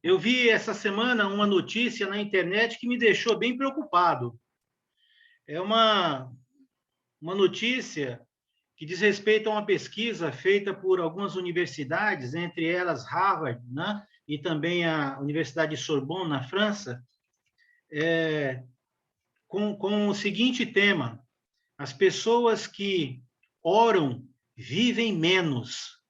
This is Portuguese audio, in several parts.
Eu vi essa semana uma notícia na internet que me deixou bem preocupado. É uma notícia que diz respeito a uma pesquisa feita por algumas universidades, entre elas Harvard, né? E também a Universidade de Sorbonne, na França, com o seguinte tema: as pessoas que oram vivem menos.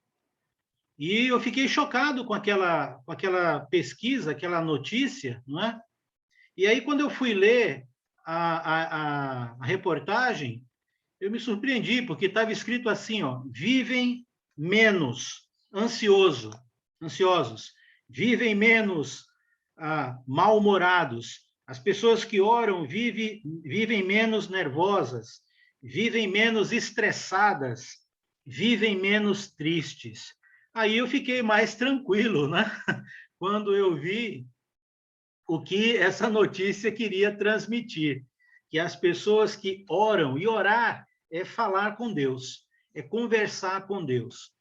E eu fiquei chocado com aquela pesquisa, aquela notícia, não é? E aí, quando eu fui ler a reportagem, eu me surpreendi, porque estava escrito assim, ó, vivem menos ansiosos, vivem menos mal-humorados. As pessoas que oram vivem menos nervosas, vivem menos estressadas, vivem menos tristes. Aí eu fiquei mais tranquilo, né? Quando eu vi o que essa notícia queria transmitir, que as pessoas que oram, e orar é falar com Deus, é conversar com Deus.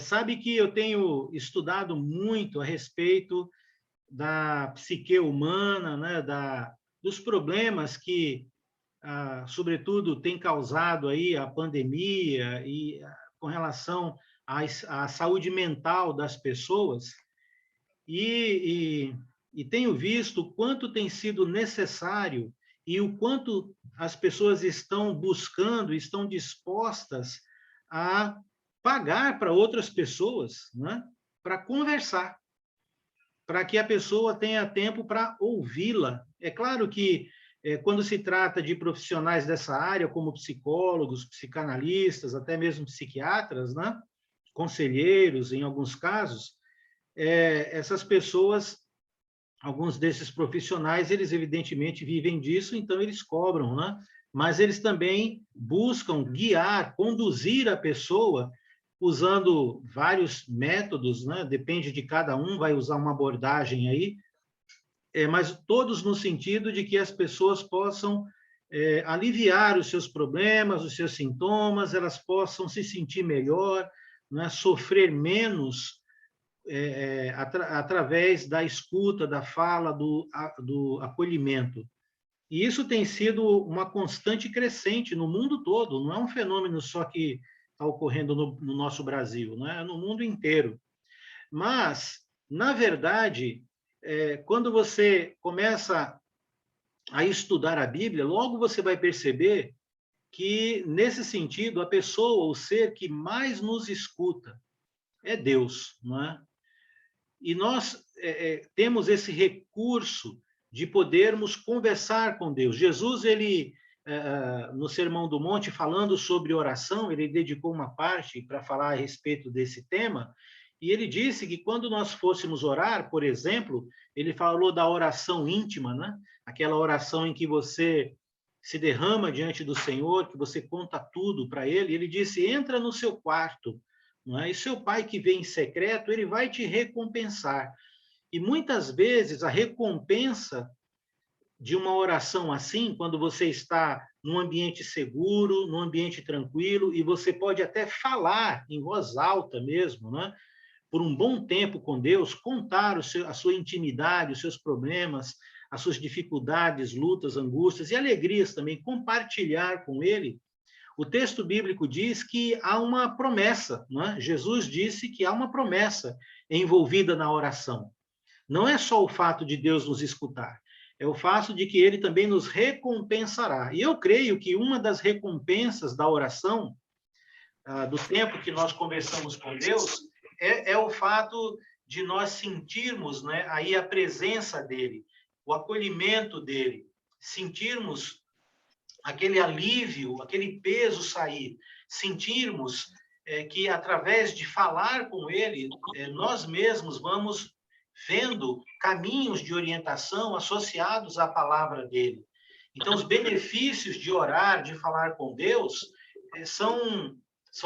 Sabe que eu tenho estudado muito a respeito da psique humana, né, dos problemas que, sobretudo, tem causado aí a pandemia e com relação à saúde mental das pessoas, e tenho visto o quanto tem sido necessário e o quanto as pessoas estão buscando, estão dispostas a pagar para outras pessoas, né, para conversar, para que a pessoa tenha tempo para ouvi-la. É claro que, quando se trata de profissionais dessa área, como psicólogos, psicanalistas, até mesmo psiquiatras, né, conselheiros, em alguns casos, essas pessoas, alguns desses profissionais, eles evidentemente vivem disso, então eles cobram, né? Mas eles também buscam guiar, conduzir a pessoa usando vários métodos, né? Depende de cada um, vai usar uma abordagem aí, mas todos no sentido de que as pessoas possam aliviar os seus problemas, os seus sintomas, elas possam se sentir melhor, né? Sofrer menos, através da escuta, da fala, do acolhimento. E isso tem sido uma constante crescente no mundo todo, não é um fenômeno só que está ocorrendo no nosso Brasil, não é? No mundo inteiro. Mas, na verdade, quando você começa a estudar a Bíblia, logo você vai perceber que, nesse sentido, a pessoa, o ser que mais nos escuta é Deus, não é? E nós temos esse recurso de podermos conversar com Deus. Jesus, ele, no Sermão do Monte, falando sobre oração, ele dedicou uma parte para falar a respeito desse tema, e ele disse que quando nós fôssemos orar, por exemplo, ele falou da oração íntima, né? Aquela oração em que você se derrama diante do Senhor, que você conta tudo para ele. Ele disse: entra no seu quarto, não é? E seu pai que vem em secreto, ele vai te recompensar. E muitas vezes a recompensa de uma oração assim, quando você está num ambiente seguro, num ambiente tranquilo, e você pode até falar em voz alta mesmo, né? Por um bom tempo com Deus, contar a sua intimidade, os seus problemas, as suas dificuldades, lutas, angústias e alegrias também, compartilhar com Ele. O texto bíblico diz que há uma promessa, não é? Jesus disse que há uma promessa envolvida na oração. Não é só o fato de Deus nos escutar, é o fato de que ele também nos recompensará. E eu creio que uma das recompensas da oração, do tempo que nós conversamos com Deus, é o fato de nós sentirmos, né, aí a presença dele, o acolhimento dele, sentirmos aquele alívio, aquele peso sair, sentirmos que através de falar com ele, nós mesmos vamos vendo caminhos de orientação associados à palavra dele. Então, os benefícios de orar, de falar com Deus, são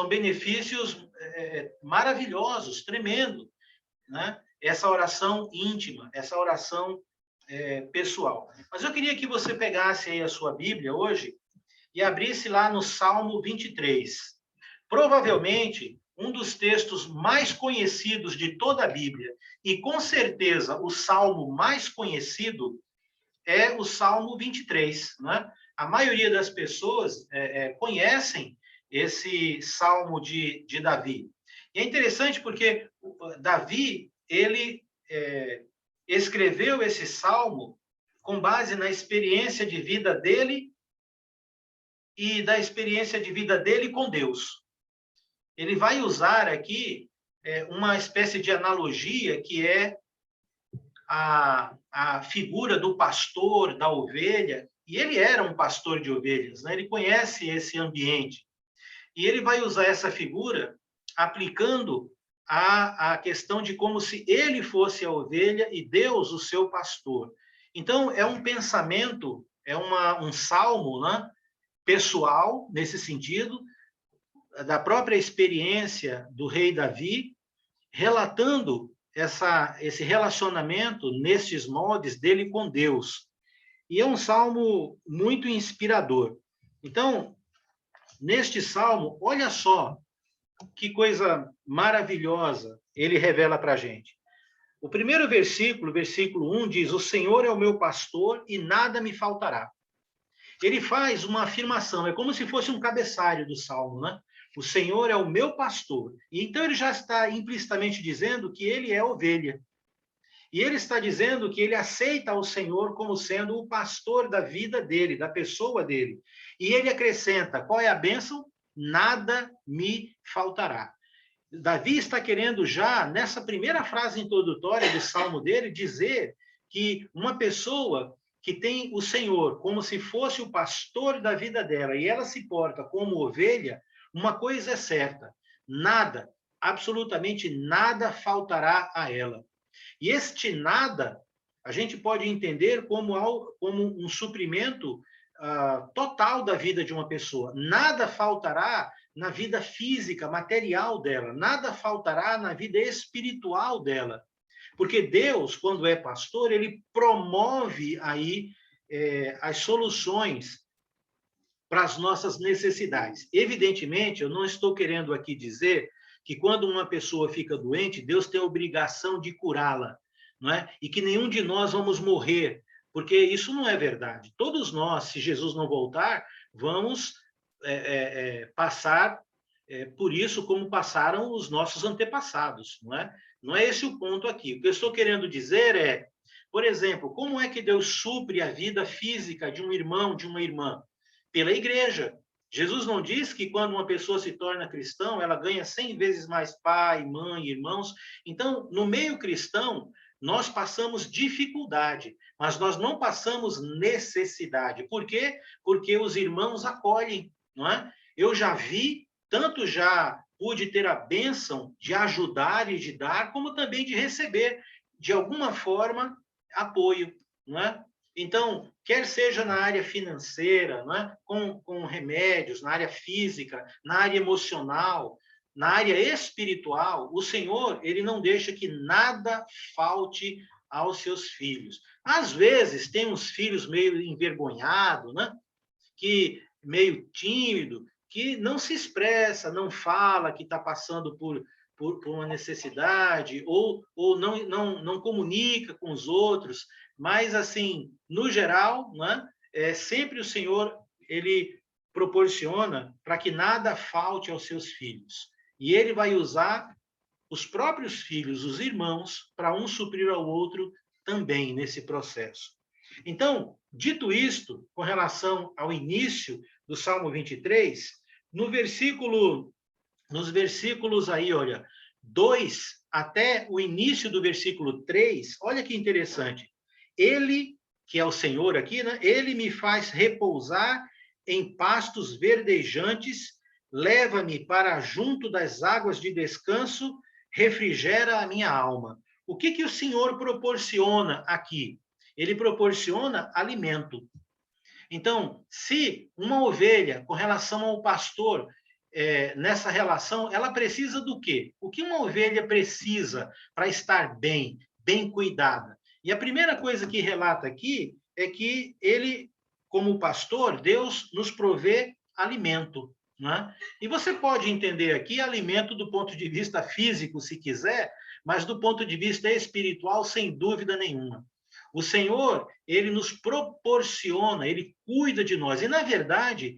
benefícios maravilhosos, tremendo, né? Essa oração íntima, essa oração pessoal. Mas eu queria que você pegasse aí a sua Bíblia hoje e abrisse lá no Salmo 23. Provavelmente, um dos textos mais conhecidos de toda a Bíblia, e com certeza o salmo mais conhecido é o Salmo 23, né? A maioria das pessoas conhecem esse Salmo de Davi. E é interessante porque Davi, ele escreveu esse Salmo com base na experiência de vida dele e da experiência de vida dele com Deus. Ele vai usar aqui uma espécie de analogia que é a figura do pastor, da ovelha, e ele era um pastor de ovelhas, né? Ele conhece esse ambiente. E ele vai usar essa figura aplicando a questão de como se ele fosse a ovelha e Deus o seu pastor. Então, é um pensamento, um salmo, né? Pessoal, nesse sentido, da própria experiência do rei Davi, relatando esse relacionamento nestes moldes dele com Deus. E é um salmo muito inspirador. Então, neste salmo, olha só que coisa maravilhosa ele revela para a gente. O primeiro versículo, versículo 1, diz: O Senhor é o meu pastor e nada me faltará. Ele faz uma afirmação, é como se fosse um cabeçalho do salmo, né? O Senhor é o meu pastor. E então ele já está implicitamente dizendo que ele é ovelha. E ele está dizendo que ele aceita o Senhor como sendo o pastor da vida dele, da pessoa dele. E ele acrescenta: qual é a bênção? Nada me faltará. Davi está querendo já, nessa primeira frase introdutória do salmo dele, dizer que uma pessoa que tem o Senhor como se fosse o pastor da vida dela e ela se porta como ovelha, uma coisa é certa: nada, absolutamente nada faltará a ela. E este nada, a gente pode entender como um suprimento total da vida de uma pessoa. Nada faltará na vida física, material dela. Nada faltará na vida espiritual dela. Porque Deus, quando é pastor, ele promove aí as soluções para as nossas necessidades. Evidentemente, eu não estou querendo aqui dizer que quando uma pessoa fica doente, Deus tem a obrigação de curá-la, não é? E que nenhum de nós vamos morrer, porque isso não é verdade. Todos nós, se Jesus não voltar, vamos passar por isso como passaram os nossos antepassados, não é? Não é esse o ponto aqui. O que eu estou querendo dizer é, por exemplo, como é que Deus supre a vida física de um irmão, de uma irmã? Pela igreja. Jesus não diz que quando uma pessoa se torna cristão, ela ganha 100 vezes mais pai, mãe, irmãos. Então, no meio cristão, nós passamos dificuldade, mas nós não passamos necessidade. Por quê? Porque os irmãos acolhem, não é? Eu já vi, tanto já pude ter a bênção de ajudar e de dar, como também de receber, de alguma forma, apoio, não é? Então, quer seja na área financeira, né, com remédios, na área física, na área emocional, na área espiritual, o Senhor, ele não deixa que nada falte aos seus filhos. Às vezes, tem uns filhos meio envergonhados, né, que meio tímido, que não se expressa, não fala que está passando por uma necessidade, ou não comunica com os outros, mas, assim, no geral, né, sempre o Senhor, ele proporciona para que nada falte aos seus filhos. E ele vai usar os próprios filhos, os irmãos, para um suprir ao outro também nesse processo. Então, dito isto, com relação ao início do Salmo 23, nos versículos aí, olha, 2 até o início do versículo 3, olha que interessante. Ele, que é o Senhor aqui, né? Ele me faz repousar em pastos verdejantes, leva-me para junto das águas de descanso, refrigera a minha alma. O que o Senhor proporciona aqui? Ele proporciona alimento. Então, se uma ovelha, com relação ao pastor, nessa relação, ela precisa do quê? O que uma ovelha precisa para estar bem, bem cuidada? E a primeira coisa que relata aqui é que ele, como pastor, Deus nos provê alimento. né? E você pode entender aqui alimento do ponto de vista físico, se quiser, mas do ponto de vista espiritual, sem dúvida nenhuma. O Senhor, ele nos proporciona, ele cuida de nós. E, na verdade,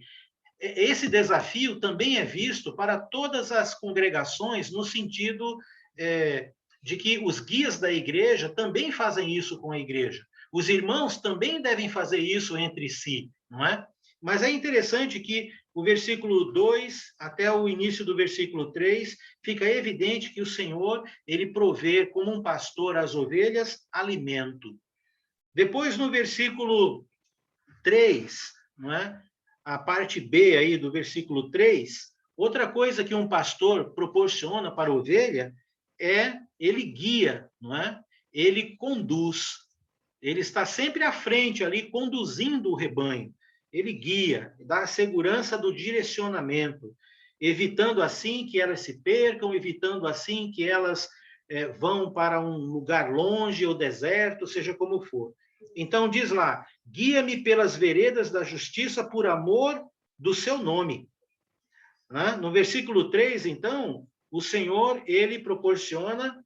esse desafio também é visto para todas as congregações, no sentido de que os guias da igreja também fazem isso com a igreja. Os irmãos também devem fazer isso entre si, não é? Mas é interessante que o versículo 2 até o início do versículo 3, fica evidente que o Senhor, ele provê como um pastor às ovelhas alimento. Depois, no versículo 3, não é? A parte B aí do versículo 3, outra coisa que um pastor proporciona para a ovelha é ele guia, não é? Ele conduz. Ele está sempre à frente ali, conduzindo o rebanho. Ele guia, dá a segurança do direcionamento, evitando assim que elas se percam, evitando assim que elas vão para um lugar longe ou deserto, seja como for. Então diz lá, guia-me pelas veredas da justiça por amor do seu nome. Né? No versículo 3, então, o Senhor, ele proporciona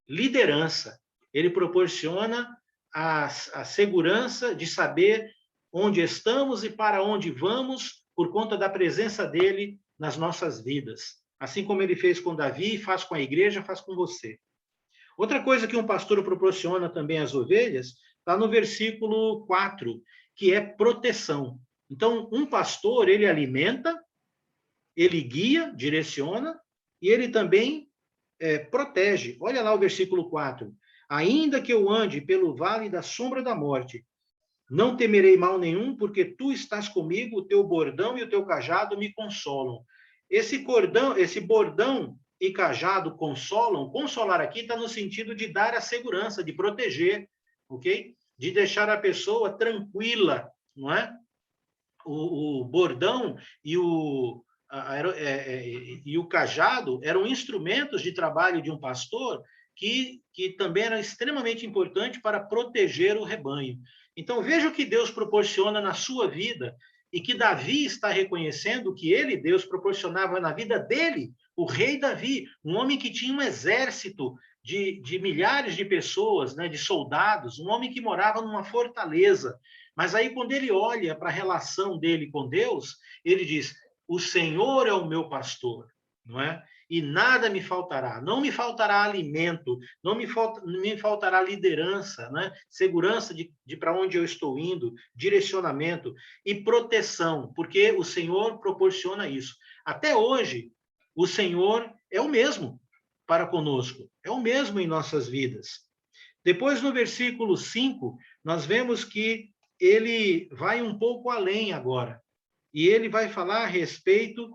liderança, ele proporciona a segurança de saber onde estamos e para onde vamos por conta da presença dele nas nossas vidas. Assim como ele fez com Davi, faz com a igreja, faz com você. Outra coisa que um pastor proporciona também às ovelhas está no versículo 4, que é proteção. Então, um pastor, ele alimenta, ele guia, direciona, e ele também protege. Olha lá o versículo 4. Ainda que eu ande pelo vale da sombra da morte, não temerei mal nenhum, porque tu estás comigo, o teu bordão e o teu cajado me consolam. Esse bordão e cajado consolam. Consolar aqui está no sentido de dar a segurança, de proteger, ok? De deixar a pessoa tranquila, não é? O bordão e o cajado eram instrumentos de trabalho de um pastor que também era extremamente importante para proteger o rebanho. Então, veja o que Deus proporciona na sua vida e que Davi está reconhecendo que ele, Deus, proporcionava na vida dele, o rei Davi, um homem que tinha um exército de milhares de pessoas, né, de soldados, um homem que morava numa fortaleza. Mas aí, quando ele olha para a relação dele com Deus, ele diz, o Senhor é o meu pastor, não é? E nada me faltará. Não me faltará alimento, não me faltará liderança, né? Segurança de para onde eu estou indo, direcionamento e proteção, porque o Senhor proporciona isso. Até hoje, o Senhor é o mesmo para conosco, é o mesmo em nossas vidas. Depois, no versículo 5, nós vemos que ele vai um pouco além agora. E ele vai falar a respeito,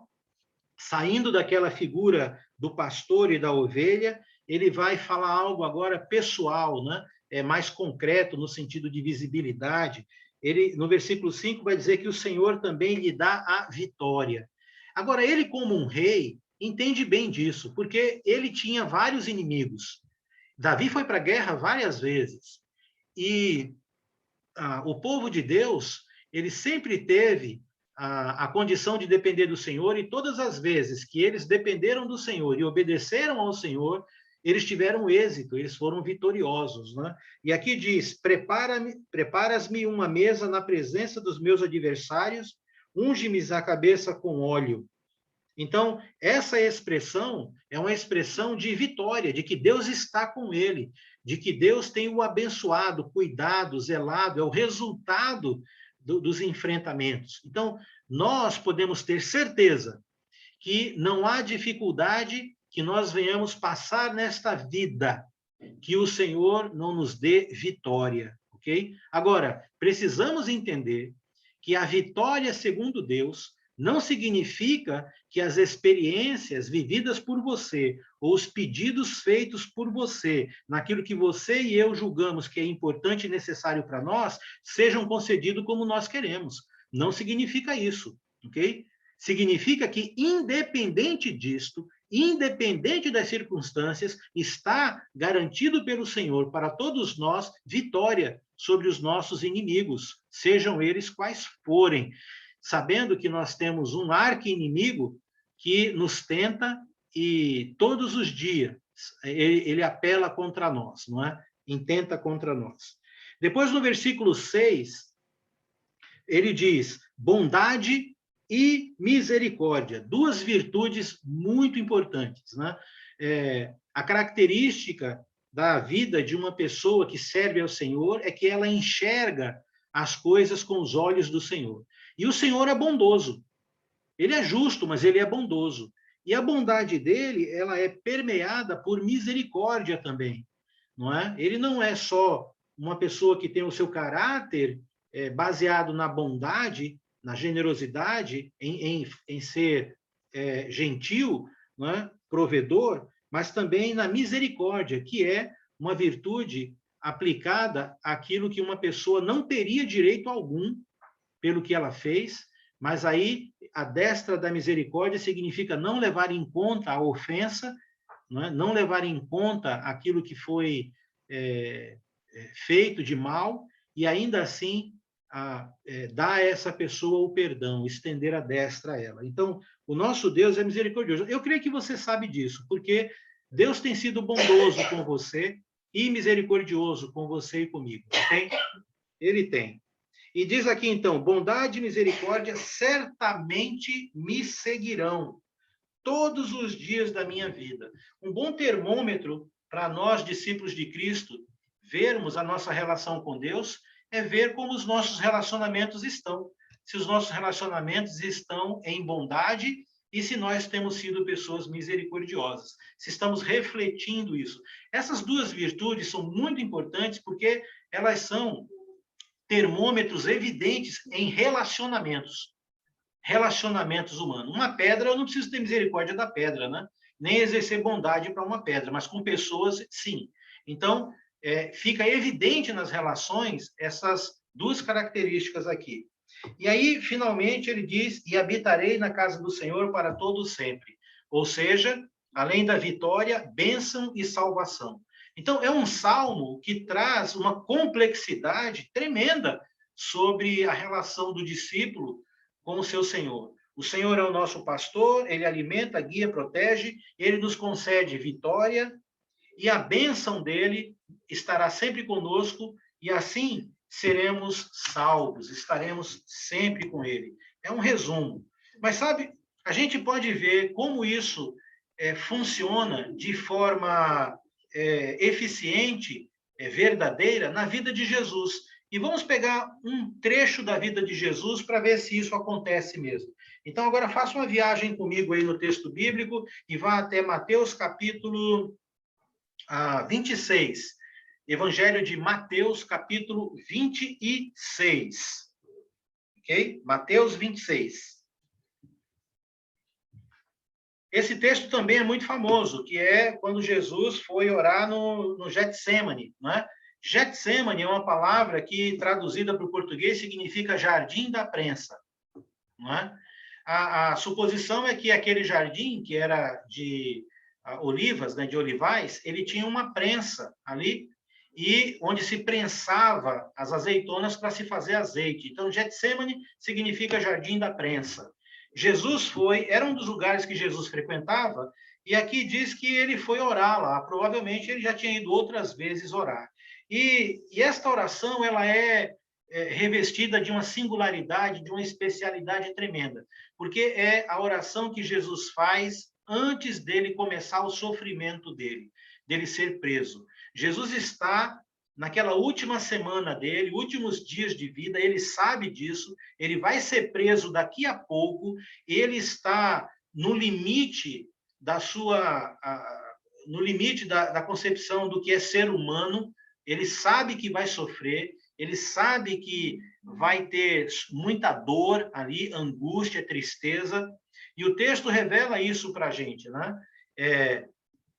saindo daquela figura do pastor e da ovelha, ele vai falar algo agora pessoal, né? Mais concreto no sentido de visibilidade. Ele, no versículo 5, vai dizer que o Senhor também lhe dá a vitória. Agora, ele, como um rei, entende bem disso, porque ele tinha vários inimigos. Davi foi para a guerra várias vezes. E o povo de Deus, ele sempre teve a condição de depender do Senhor, e todas as vezes que eles dependeram do Senhor e obedeceram ao Senhor, eles tiveram êxito, eles foram vitoriosos, né? E aqui diz, preparas-me uma mesa na presença dos meus adversários, unge-me a cabeça com óleo. Então, essa expressão é uma expressão de vitória, de que Deus está com ele, de que Deus tem o abençoado, cuidado, zelado, é o resultado dos enfrentamentos. Então, nós podemos ter certeza que não há dificuldade que nós venhamos passar nesta vida, que o Senhor não nos dê vitória, ok? Agora, precisamos entender que a vitória segundo Deus não significa que as experiências vividas por você ou os pedidos feitos por você, naquilo que você e eu julgamos que é importante e necessário para nós, sejam concedidos como nós queremos. Não significa isso, ok? Significa que, independente disto, independente das circunstâncias, está garantido pelo Senhor para todos nós vitória sobre os nossos inimigos, sejam eles quais forem. sabendo que nós temos um arqui-inimigo que nos tenta e todos os dias ele apela contra nós, não é? Intenta contra nós. Depois, no versículo 6, ele diz bondade e misericórdia, duas virtudes muito importantes, né? A característica da vida de uma pessoa que serve ao Senhor é que ela enxerga as coisas com os olhos do Senhor. E o Senhor é bondoso. Ele é justo, mas ele é bondoso. E a bondade dele, ela é permeada por misericórdia também, não é? Ele não é só uma pessoa que tem o seu caráter baseado na bondade, na generosidade, em ser gentil, não é? Provedor, mas também na misericórdia, que é uma virtude aplicada àquilo que uma pessoa não teria direito algum pelo que ela fez, mas aí a destra da misericórdia significa não levar em conta a ofensa, não levar em conta aquilo que foi feito de mal, e ainda assim dar a essa pessoa o perdão, estender a destra a ela. Então, o nosso Deus é misericordioso. Eu creio que você sabe disso, porque Deus tem sido bondoso com você e misericordioso com você e comigo. Tem? Ele tem. E diz aqui, então, bondade e misericórdia certamente me seguirão todos os dias da minha vida. Um bom termômetro para nós, discípulos de Cristo, vermos a nossa relação com Deus é ver como os nossos relacionamentos estão. Se os nossos relacionamentos estão em bondade e se nós temos sido pessoas misericordiosas. Se estamos refletindo isso. Essas duas virtudes são muito importantes porque elas são termômetros evidentes em relacionamentos humanos. Uma pedra, eu não preciso ter misericórdia da pedra, né? Nem exercer bondade para uma pedra, mas com pessoas, sim. Então, fica evidente nas relações essas duas características aqui. E aí, finalmente, ele diz, e habitarei na casa do Senhor para todo sempre. Ou seja, além da vitória, bênção e salvação. Então, é um salmo que traz uma complexidade tremenda sobre a relação do discípulo com o seu Senhor. O Senhor é o nosso pastor, ele alimenta, guia, protege, ele nos concede vitória, e a bênção dele estará sempre conosco, e assim seremos salvos, estaremos sempre com ele. É um resumo. Mas, sabe, a gente pode ver como isso funciona de forma eficiente, verdadeira, na vida de Jesus. E vamos pegar um trecho da vida de Jesus para ver se isso acontece mesmo. Então, agora faça uma viagem comigo aí no texto bíblico e vá até Mateus capítulo 26. Evangelho de Mateus, capítulo 26. Ok? Mateus 26. Esse texto também é muito famoso, que é quando Jesus foi orar no Getsemane, não é? Getsemane é uma palavra que, traduzida para o português, significa jardim da prensa, não é? A suposição é que aquele jardim, que era de olivas, né, de olivais, ele tinha uma prensa ali, e onde se prensava as azeitonas para se fazer azeite. Então, Getsemane significa jardim da prensa. Jesus era um dos lugares que Jesus frequentava, e aqui diz que ele foi orar lá. Provavelmente ele já tinha ido outras vezes orar. E esta oração, ela é revestida de uma singularidade, de uma especialidade tremenda, porque é a oração que Jesus faz antes dele começar o sofrimento dele ser preso. Jesus está naquela última semana dele, últimos dias de vida, ele sabe disso, ele vai ser preso daqui a pouco, ele está no limite no limite da concepção do que é ser humano, ele sabe que vai sofrer, ele sabe que vai ter muita dor ali, angústia, tristeza, e o texto revela isso para a gente, né?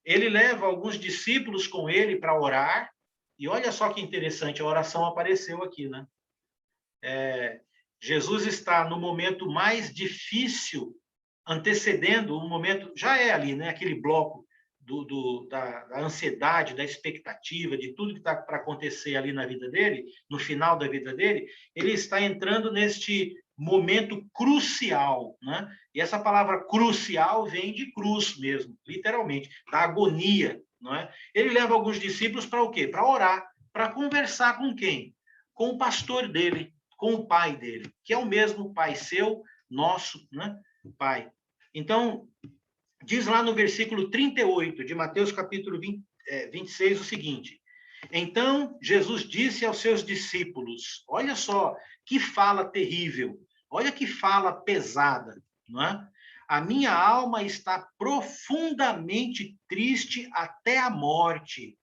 Ele leva alguns discípulos com ele para orar, e olha só que interessante, a oração apareceu aqui, né? Jesus está no momento mais antecedendo o momento, já é ali, né? Aquele bloco da ansiedade, da expectativa, de tudo que está para acontecer ali na vida dele, no final da vida dele, ele está entrando neste momento crucial, né? E essa palavra crucial vem de cruz mesmo, literalmente, da agonia, não é? Ele leva alguns discípulos para o quê? Para orar, para conversar com quem? Com o pastor dele, com o pai dele, que é o mesmo pai seu, nosso, né? Pai. Então, diz lá no versículo 38 de Mateus capítulo 26 o seguinte: então Jesus disse aos seus discípulos, olha só que fala terrível, olha que fala pesada, não é? A minha alma está profundamente triste até a morte.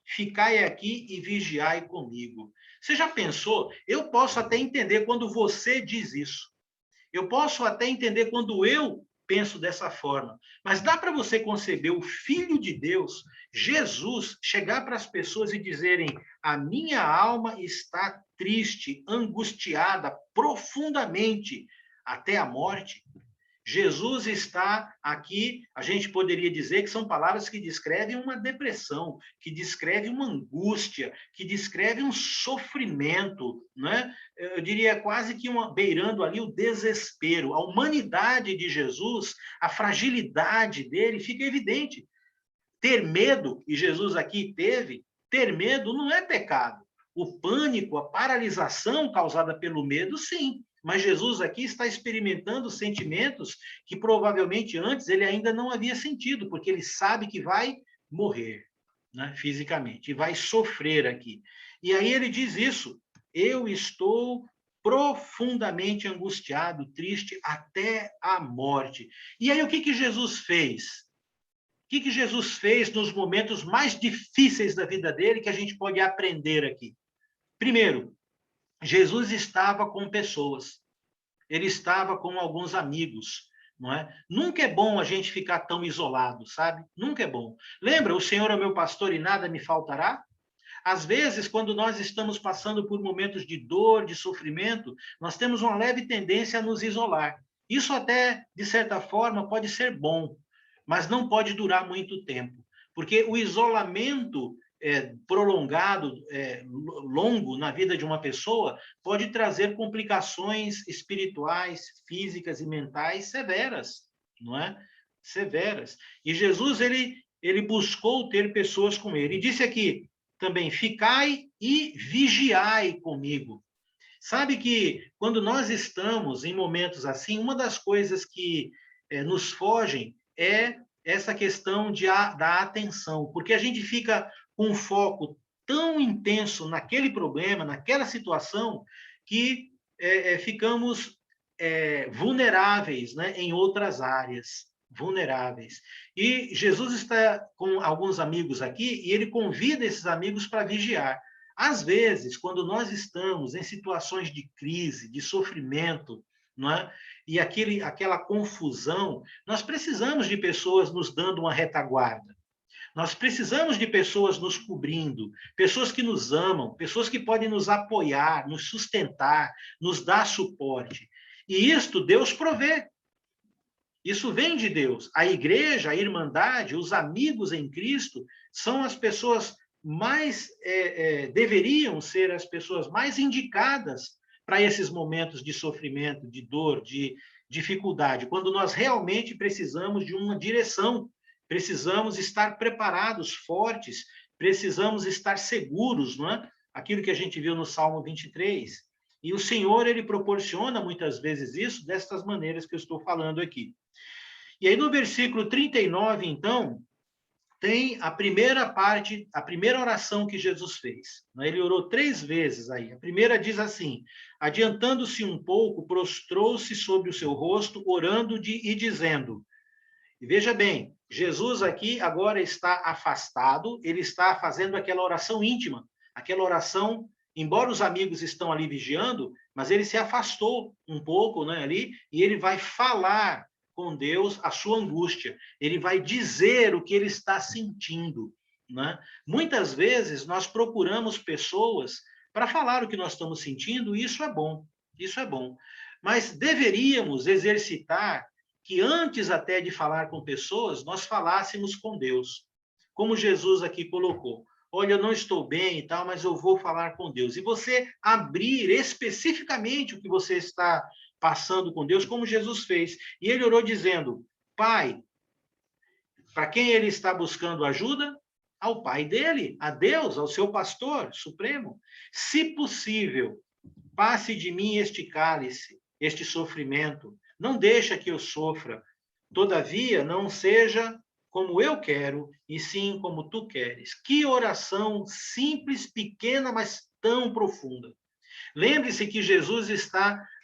Ficai aqui e vigiai comigo. Você já pensou? Eu posso até entender quando você diz isso. Eu posso até entender quando eu penso dessa forma, mas dá para você conceber o Filho de Deus, Jesus, chegar para as pessoas e dizerem: a minha alma está triste, angustiada profundamente até a morte? Jesus está aqui, a gente poderia dizer que são palavras que descrevem uma depressão, que descrevem uma angústia, que descrevem um sofrimento, né? Eu diria quase que beirando ali o desespero. A humanidade de Jesus, a fragilidade dele fica evidente. Ter medo, e Jesus aqui teve, ter medo não é pecado. O pânico, a paralisação causada pelo medo, sim. Mas Jesus aqui está experimentando sentimentos que provavelmente antes ele ainda não havia sentido, porque ele sabe que vai morrer, né, fisicamente, e vai sofrer aqui. E aí ele diz isso: eu estou profundamente angustiado, triste até a morte. E aí o que Jesus fez? O que Jesus fez nos momentos mais difíceis da vida dele que a gente pode aprender aqui? Primeiro, Jesus estava com pessoas. Ele estava com alguns amigos, não é? Nunca é bom a gente ficar tão isolado, sabe? Nunca é bom. Lembra, o Senhor é o meu pastor e nada me faltará? Às vezes, quando nós estamos passando por momentos de dor, de sofrimento, nós temos uma leve tendência a nos isolar. Isso até, de certa forma, pode ser bom, mas não pode durar muito tempo, porque o isolamento prolongado, longo na vida de uma pessoa, pode trazer complicações espirituais, físicas e mentais severas, não é? Severas. E Jesus, ele buscou ter pessoas com ele. E disse aqui também: ficai e vigiai comigo. Sabe que quando nós estamos em momentos assim, uma das coisas que nos fogem é essa questão da atenção, porque a gente fica com um foco tão intenso naquele problema, naquela situação, que ficamos vulneráveis, né, em outras áreas, vulneráveis. E Jesus está com alguns amigos aqui e ele convida esses amigos para vigiar. Às vezes, quando nós estamos em situações de crise, de sofrimento, não é? E aquela confusão, nós precisamos de pessoas nos dando uma retaguarda. Nós precisamos de pessoas nos cobrindo, pessoas que nos amam, pessoas que podem nos apoiar, nos sustentar, nos dar suporte. E isto Deus provê. Isso vem de Deus. A igreja, a irmandade, os amigos em Cristo são as pessoas mais deveriam ser as pessoas mais indicadas para esses momentos de sofrimento, de dor, de dificuldade, quando nós realmente precisamos de uma direção, precisamos estar preparados, fortes, precisamos estar seguros, não é? Aquilo que a gente viu no Salmo 23. E o Senhor, ele proporciona muitas vezes isso destas maneiras que eu estou falando aqui. E aí no versículo 39, então, tem a primeira parte, a primeira oração que Jesus fez. Ele orou 3 vezes aí. A primeira diz assim: adiantando-se um pouco, prostrou-se sobre o seu rosto, orando e dizendo. E veja bem, Jesus aqui agora está afastado, ele está fazendo aquela oração íntima, aquela oração, embora os amigos estão ali vigiando, mas ele se afastou um pouco, né, ali, e ele vai falar com Deus a sua angústia. Ele vai dizer o que ele está sentindo, né? Muitas vezes nós procuramos pessoas para falar o que nós estamos sentindo, e isso é bom. Isso é bom. Mas deveríamos exercitar que antes até de falar com pessoas, nós falássemos com Deus. Como Jesus aqui colocou: olha, eu não estou bem e tal, mas eu vou falar com Deus. E você abrir especificamente o que você está passando com Deus, como Jesus fez. E ele orou dizendo: Pai, para quem ele está buscando ajuda? Ao Pai dele, a Deus, ao seu pastor supremo. Se possível, passe de mim este cálice, este sofrimento. Não deixa que eu sofra. Todavia, não seja como eu quero, e sim como tu queres. Que oração simples, pequena, mas tão profunda. Lembre-se que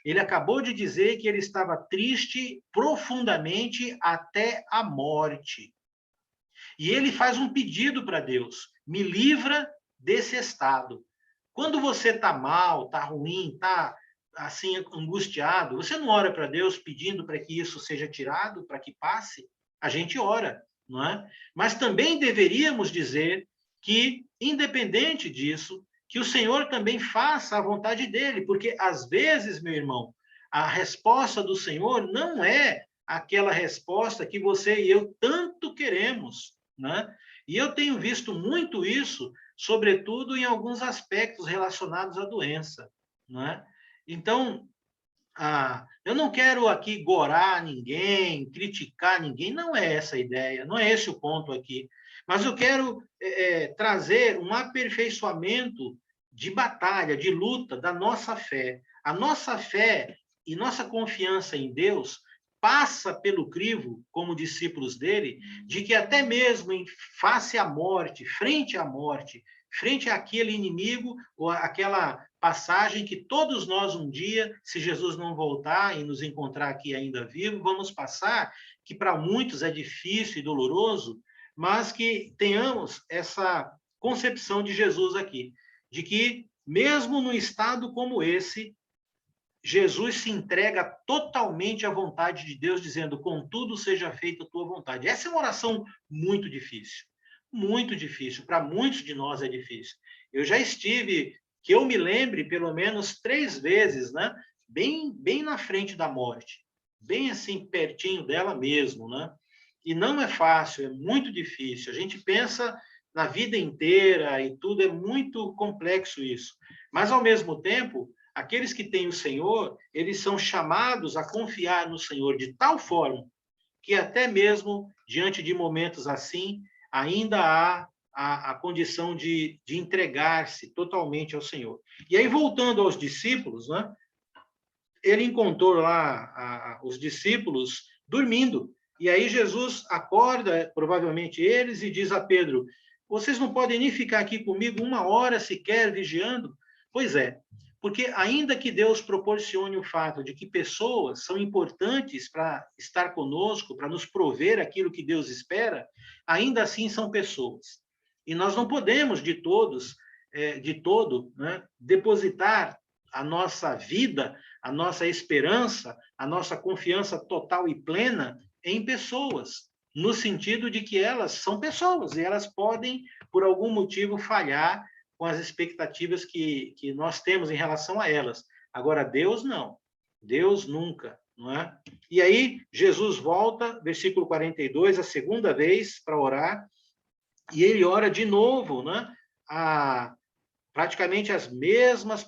ele acabou de dizer que ele estava triste profundamente até a morte. E ele faz um pedido para Deus: me livra desse estado. Quando você está mal, está ruim, está assim angustiado, você não ora para Deus pedindo para que isso seja tirado, para que passe? A gente ora, não é? Mas também deveríamos dizer que, independente disso, que o Senhor também faça a vontade dele, porque às vezes, meu irmão, a resposta do Senhor não é aquela resposta que você e eu tanto queremos, né? E eu tenho visto muito isso, sobretudo em alguns aspectos relacionados à doença, né? Então, eu não quero aqui gorar ninguém, criticar ninguém, não é essa a ideia, não é esse o ponto aqui. Mas eu quero trazer um aperfeiçoamento de batalha, de luta da nossa fé. A nossa fé e nossa confiança em Deus passa pelo crivo, como discípulos dele, de que até mesmo em face à morte, frente àquele inimigo, ou aquela passagem que todos nós um dia, se Jesus não voltar e nos encontrar aqui ainda vivo, vamos passar, que para muitos é difícil e doloroso, mas que tenhamos essa concepção de Jesus aqui, de que mesmo num estado como esse, Jesus se entrega totalmente à vontade de Deus, dizendo: contudo seja feita a tua vontade. Essa é uma oração muito difícil. Muito difícil. Para muitos de nós é difícil. Eu já estive, que eu me lembre, pelo menos 3 vezes, né? Bem na frente da morte. Bem assim, pertinho dela mesmo, né? E não é fácil, é muito difícil. A gente pensa na vida inteira e tudo, é muito complexo isso. Mas, ao mesmo tempo, aqueles que têm o Senhor, eles são chamados a confiar no Senhor de tal forma que até mesmo diante de momentos assim, ainda há a condição de entregar-se totalmente ao Senhor. E aí, voltando aos discípulos, né, ele encontrou lá os discípulos dormindo. E aí Jesus acorda, provavelmente eles, e diz a Pedro: vocês não podem nem ficar aqui comigo 1 hora sequer vigiando? Pois é, porque ainda que Deus proporcione o fato de que pessoas são importantes para estar conosco, para nos prover aquilo que Deus espera, ainda assim são pessoas. E nós não podemos de todo, né, depositar a nossa vida, a nossa esperança, a nossa confiança total e plena em pessoas, no sentido de que elas são pessoas e elas podem, por algum motivo, falhar com as expectativas que nós temos em relação a elas. Agora, Deus não. Deus nunca, não é? E aí, Jesus volta, versículo 42, a segunda vez para orar, e ele ora de novo, né? Praticamente as mesmas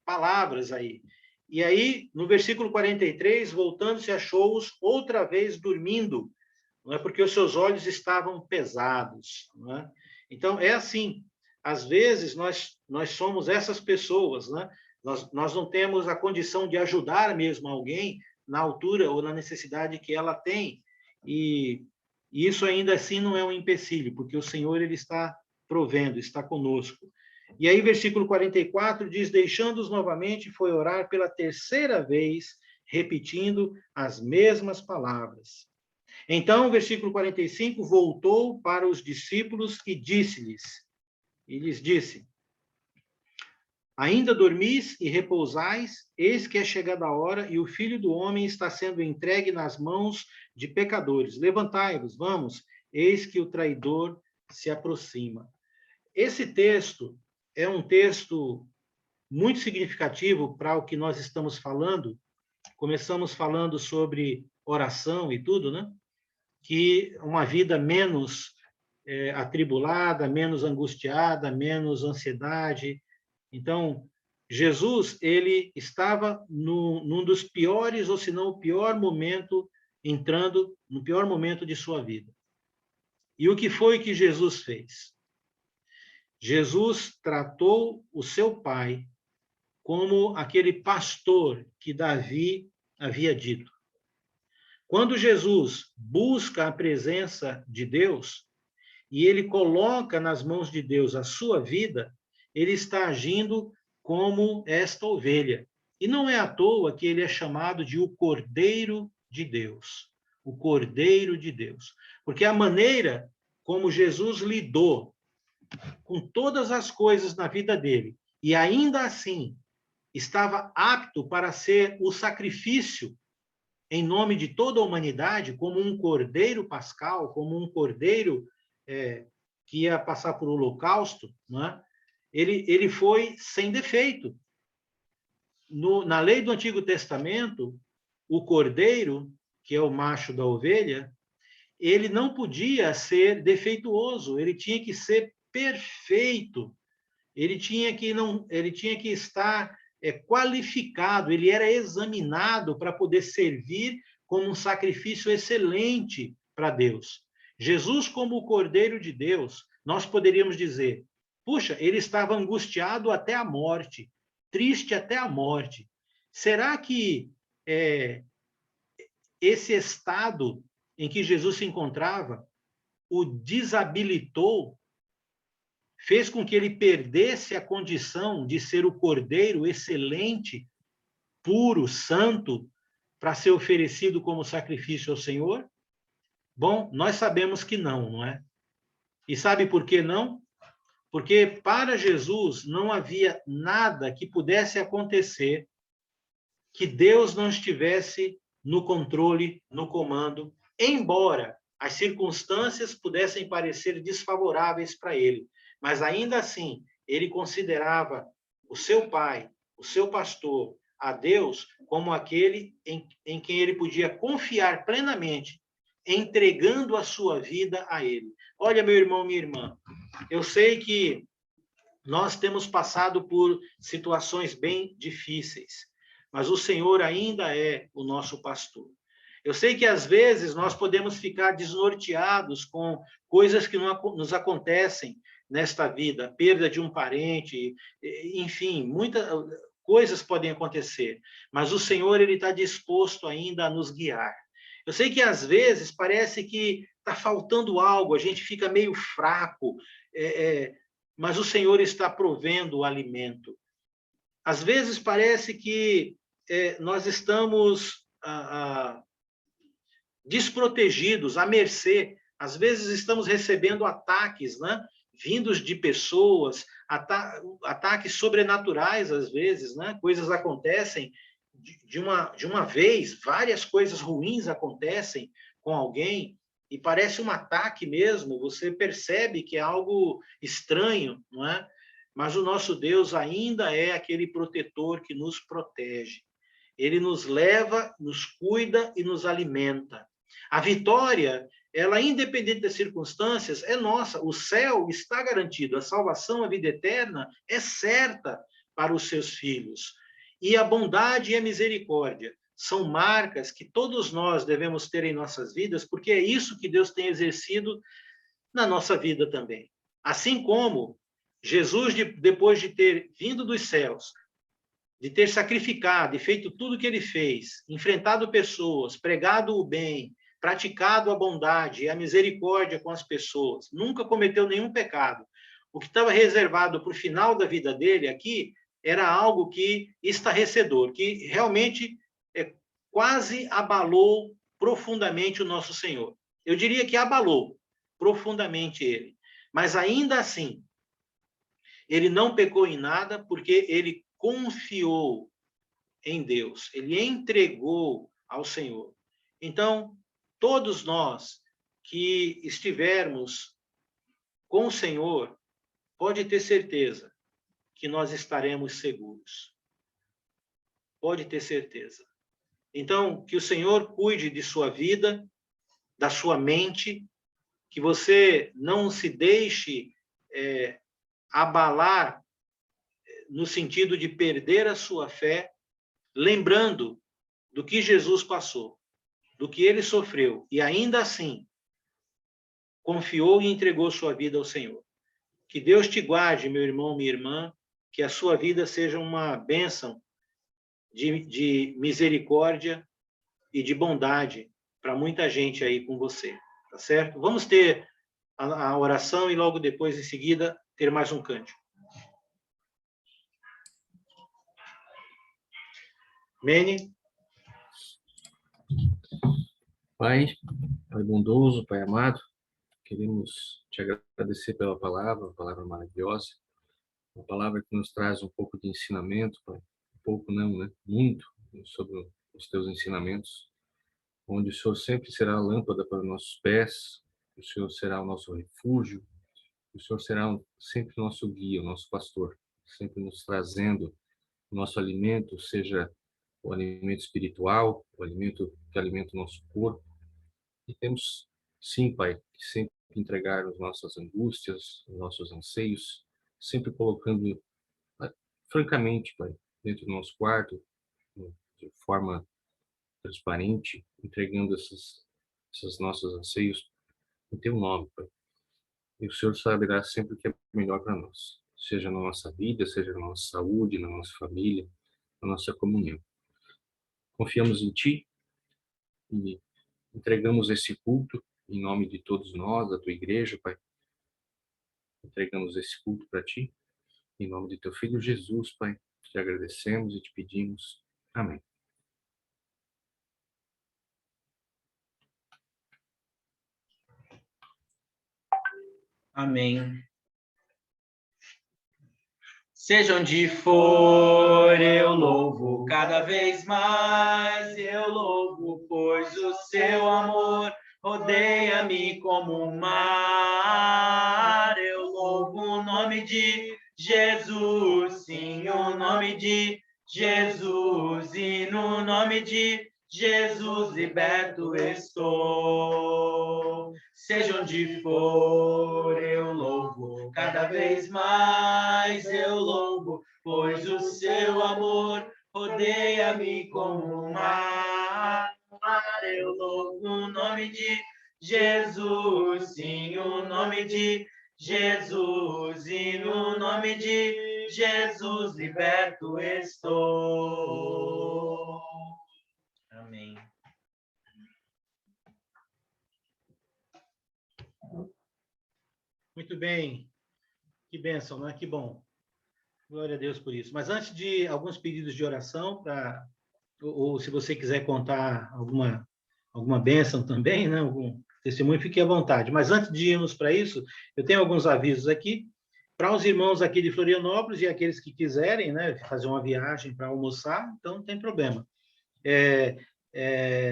palavras aí. E aí, no versículo 43, voltando-se, achou-os outra vez dormindo, não é? Porque os seus olhos estavam pesados, não é? Então, é assim, às vezes nós somos essas pessoas, né? Nós não temos a condição de ajudar mesmo alguém na altura ou na necessidade que ela tem, e isso ainda assim não é um empecilho, porque o Senhor ele está provendo, está conosco. E aí, versículo 44 diz: deixando-os novamente, foi orar pela terceira vez, repetindo as mesmas palavras. Então, versículo 45, voltou para os discípulos e lhes disse: ainda dormis e repousais, eis que é chegada a hora e o Filho do Homem está sendo entregue nas mãos de pecadores. Levantai-vos, vamos, eis que o traidor se aproxima. Esse texto é um texto muito significativo para o que nós estamos falando. Começamos falando sobre oração e tudo, né? Que uma vida menos atribulada, menos angustiada, menos ansiedade. Então, Jesus, ele estava num dos piores, ou se não o pior momento, entrando no pior momento de sua vida. E o que foi que Jesus fez? Jesus tratou o seu pai como aquele pastor que Davi havia dito. Quando Jesus busca a presença de Deus e ele coloca nas mãos de Deus a sua vida, ele está agindo como esta ovelha. E não é à toa que ele é chamado de o Cordeiro de Deus. O Cordeiro de Deus. Porque a maneira como Jesus lidou com todas as coisas na vida dele, e ainda assim estava apto para ser o sacrifício em nome de toda a humanidade, como um cordeiro pascal, como um cordeiro que ia passar por holocausto, não é? Ele foi sem defeito. Na lei do Antigo Testamento, o cordeiro, que é o macho da ovelha, ele não podia ser defeituoso, ele tinha que ser perfeito, ele tinha que estar qualificado, ele era examinado para poder servir como um sacrifício excelente para Deus. Jesus, como o Cordeiro de Deus, nós poderíamos dizer, puxa, ele estava angustiado até a morte, triste até a morte. Será que esse estado em que Jesus se encontrava o desabilitou, fez com que ele perdesse a condição de ser o cordeiro excelente, puro, santo, para ser oferecido como sacrifício ao Senhor? Bom, nós sabemos que não, não é? E sabe por que não? Porque para Jesus não havia nada que pudesse acontecer que Deus não estivesse no controle, no comando, embora as circunstâncias pudessem parecer desfavoráveis para ele. Mas ainda assim, ele considerava o seu pai, o seu pastor, a Deus, como aquele em quem ele podia confiar plenamente, entregando a sua vida a ele. Olha, meu irmão, minha irmã, eu sei que nós temos passado por situações bem difíceis, mas o Senhor ainda é o nosso pastor. Eu sei que às vezes nós podemos ficar desnorteados com coisas que não nos acontecem nesta vida, perda de um parente, enfim, muitas coisas podem acontecer, mas o Senhor ele está disposto ainda a nos guiar. Eu sei que às vezes parece que está faltando algo, a gente fica meio fraco, mas o Senhor está provendo o alimento. Às vezes parece que nós estamos desprotegidos, à mercê. Às vezes estamos recebendo ataques, né? Vindos de pessoas, ataques sobrenaturais, às vezes, né? Coisas acontecem de uma vez, várias coisas ruins acontecem com alguém, e parece um ataque mesmo, você percebe que é algo estranho, não é? Mas o nosso Deus ainda é aquele protetor que nos protege. Ele nos leva, nos cuida e nos alimenta. A vitória, ela, independente das circunstâncias, é nossa. O céu está garantido. A salvação, a vida eterna, é certa para os seus filhos. E a bondade e a misericórdia são marcas que todos nós devemos ter em nossas vidas, porque é isso que Deus tem exercido na nossa vida também. Assim como Jesus, depois de ter vindo dos céus, de ter sacrificado e feito tudo o que ele fez, enfrentado pessoas, pregado o bem, praticado a bondade e a misericórdia com as pessoas, nunca cometeu nenhum pecado. O que estava reservado para o final da vida dele aqui era algo que estarrecedor, que realmente quase abalou profundamente o nosso Senhor. Eu diria que abalou profundamente ele. Mas ainda assim, ele não pecou em nada porque ele confiou em Deus. Ele entregou ao Senhor. Então, todos nós que estivermos com o Senhor, pode ter certeza que nós estaremos seguros. Pode ter certeza. Então, que o Senhor cuide de sua vida, da sua mente, que você não se deixe abalar no sentido de perder a sua fé, lembrando do que Jesus passou, do que ele sofreu, e ainda assim confiou e entregou sua vida ao Senhor. Que Deus te guarde, meu irmão, minha irmã, que a sua vida seja uma bênção de misericórdia e de bondade para muita gente aí com você, tá certo? Vamos ter a oração e logo depois, em seguida, ter mais um cântico. Mene. Pai bondoso, Pai amado, queremos te agradecer pela palavra, uma palavra maravilhosa, uma palavra que nos traz um pouco de ensinamento, Pai. Um pouco não, né? Muito sobre os teus ensinamentos, onde o Senhor sempre será a lâmpada para os nossos pés, o Senhor será o nosso refúgio, o Senhor será sempre o nosso guia, o nosso pastor, sempre nos trazendo o nosso alimento, seja o alimento espiritual, o alimento que alimenta o nosso corpo. E temos, sim, Pai, que sempre entregar as nossas angústias, os nossos anseios, sempre colocando, francamente, Pai, dentro do nosso quarto, de forma transparente, entregando esses nossos anseios em Teu nome, Pai. E o Senhor saberá sempre o que é melhor para nós, seja na nossa vida, seja na nossa saúde, na nossa família, na nossa comunhão. Confiamos em Ti e entregamos esse culto em nome de todos nós, da Tua igreja, Pai. Entregamos esse culto para Ti, em nome de Teu Filho Jesus, Pai. Te agradecemos e te pedimos. Amém. Amém. Seja onde for, eu louvo cada vez mais, eu louvo, pois o seu amor rodeia-me como um mar. Eu louvo o nome de Jesus, sim, o nome de Jesus, e no nome de Jesus liberto estou. Seja onde for, eu louvo cada vez mais, eu louvo, pois o seu amor rodeia-me como um mar. Eu louvo o nome de Jesus, sim, o nome de Jesus, e no nome de Jesus liberto estou. Amém. Muito bem. Que bênção, né? Que bom. Glória a Deus por isso. Mas antes de alguns pedidos de oração, ou se você quiser contar alguma bênção também, né? Algum testemunho, fique à vontade. Mas antes de irmos para isso, eu tenho alguns avisos aqui. Para os irmãos aqui de Florianópolis e aqueles que quiserem, né, fazer uma viagem para almoçar, então não tem problema.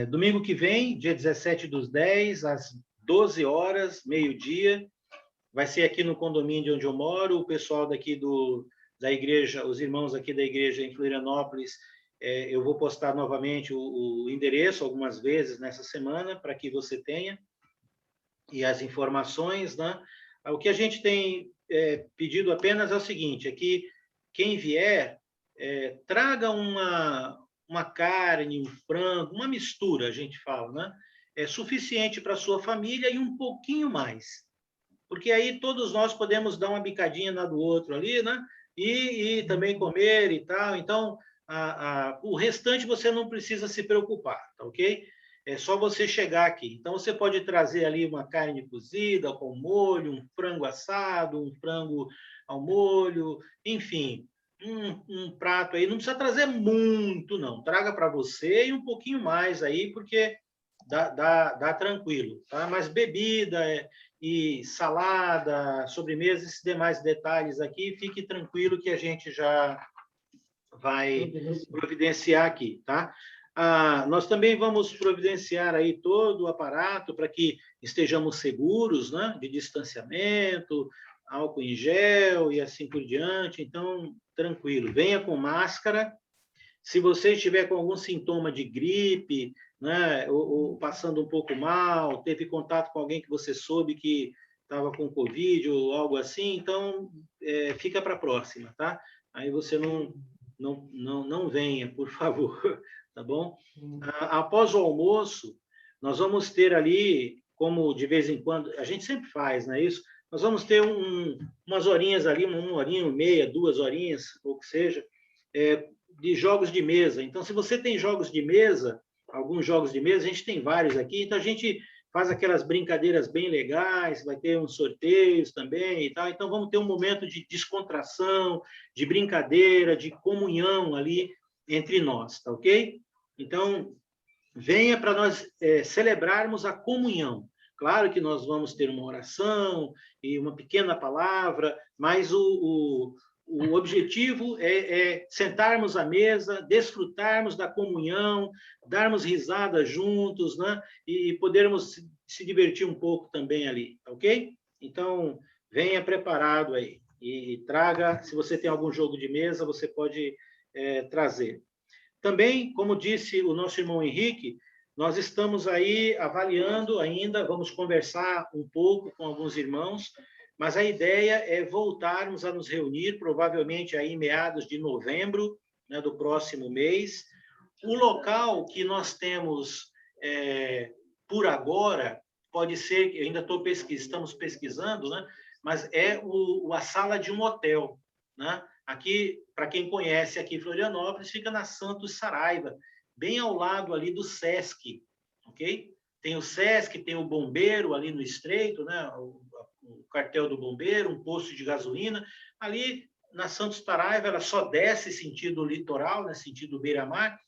Domingo que vem, dia 17/10, às 12 horas, meio-dia, vai ser aqui no condomínio onde eu moro. O pessoal daqui da igreja, os irmãos aqui da igreja em Florianópolis, eu vou postar novamente o endereço algumas vezes nessa semana, para que você tenha, e as informações, né? O que a gente tem pedido apenas é o seguinte, é que quem vier, traga uma carne, um frango, uma mistura, a gente fala, né? É suficiente para a sua família e um pouquinho mais. Porque aí todos nós podemos dar uma bicadinha na do outro ali, né? E também comer e tal. Então, o restante você não precisa se preocupar, tá ok? É só você chegar aqui. Então, você pode trazer ali uma carne cozida com molho, um frango assado, um frango ao molho, enfim, um prato aí. Não precisa trazer muito, não. Traga para você e um pouquinho mais aí, porque dá tranquilo, tá? Mas bebida e salada, sobremesa, esses demais detalhes aqui, fique tranquilo que a gente já vai providenciar aqui, tá? Nós também vamos providenciar aí todo o aparato para que estejamos seguros, né? De distanciamento, álcool em gel e assim por diante. Então, tranquilo. Venha com máscara. Se você estiver com algum sintoma de gripe, né, ou passando um pouco mal, teve contato com alguém que você soube que estava com Covid ou algo assim, então fica para a próxima, tá? aí você não venha, por favor, tá bom? Após o almoço, nós vamos ter ali, como de vez em quando, a gente sempre faz, não é isso? Nós vamos ter umas horinhas ali, uma horinha e meia, 2 horinhas, ou que seja, de jogos de mesa. Então, se você tem jogos de mesa, alguns jogos de mesa, a gente tem vários aqui, então a gente faz aquelas brincadeiras bem legais, vai ter uns sorteios também e tal. Então, vamos ter um momento de descontração, de brincadeira, de comunhão ali entre nós, tá ok? Então, venha para nós celebrarmos a comunhão. Claro que nós vamos ter uma oração e uma pequena palavra, mas o objetivo é sentarmos à mesa, desfrutarmos da comunhão, darmos risada juntos, né? E podermos se divertir um pouco também ali, ok? Então, venha preparado aí e traga, se você tem algum jogo de mesa, você pode trazer. Também, como disse o nosso irmão Henrique, nós estamos aí avaliando ainda, vamos conversar um pouco com alguns irmãos, mas a ideia é voltarmos a nos reunir, provavelmente aí em meados de novembro, né, do próximo mês. O local que nós temos por agora, pode ser, ainda estamos pesquisando, né, mas é a sala de um hotel, né? Aqui, para quem conhece, aqui em Florianópolis, fica na Santos Saraiva, bem ao lado ali do Sesc, ok? Tem o Sesc, tem o Bombeiro ali no Estreito, né? O quartel do Bombeiro, um posto de gasolina. Ali na Santos Saraiva, ela só desce sentido litoral, né? Sentido beira-mar.